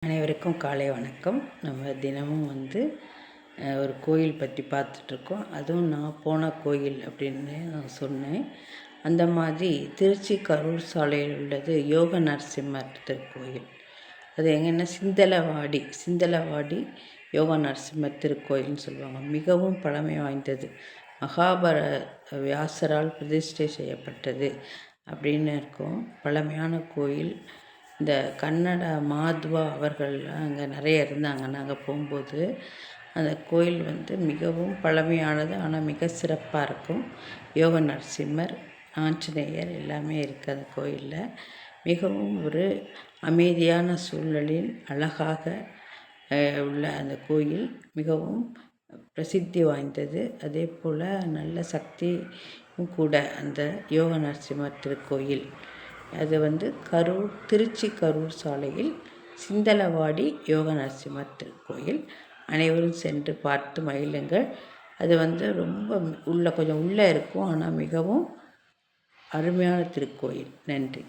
அனைவருக்கும் காலை வணக்கம். நம்ம தினமும் ஒரு கோயில் பற்றி பார்த்துட்ருக்கோம். அதுவும் நான் போன கோயில் அப்படின்னு நான் சொன்னேன். அந்த மாதிரி திருச்சி கரூர் சாலையில் உள்ளது யோக நரசிம்மர் திருக்கோயில். அது எங்கன்னா சிந்தலவாடி யோக நரசிம்மர் திருக்கோயில்னு சொல்லுவாங்க. மிகவும் பழமை வாய்ந்தது. வியாசரால் பிரதிஷ்டை செய்யப்பட்டது அப்படின்னு இருக்கும். பழமையான கோயில். இந்த கன்னட மாத்வா அவர்கள்லாம் அங்கே நிறைய இருந்தாங்க. நாங்கள் போகும்போது அந்த கோயில் மிகவும் பழமையானது, ஆனால் மிக சிறப்பாக இருக்கும். யோக நரசிம்மர், ஆஞ்சநேயர் எல்லாமே இருக்குது அந்த கோயிலில். மிகவும் ஒரு அமைதியான சூழலில் அழகாக உள்ள அந்த கோயில் மிகவும் பிரசித்தி வாய்ந்தது. அதே போல் நல்ல சக்தியும் கூட அந்த யோக நரசிம்மர் திருக்கோயில். அது திருச்சி கரூர் சாலையில் சிந்தலவாடி யோக நரசிம்மர் திருக்கோயில். அனைவரும் சென்று பார்த்து மகிழுங்கள். அது ரொம்ப கொஞ்சம் உள்ளே இருக்கும், ஆனால் மிகவும் அருமையான திருக்கோயில். நன்றி.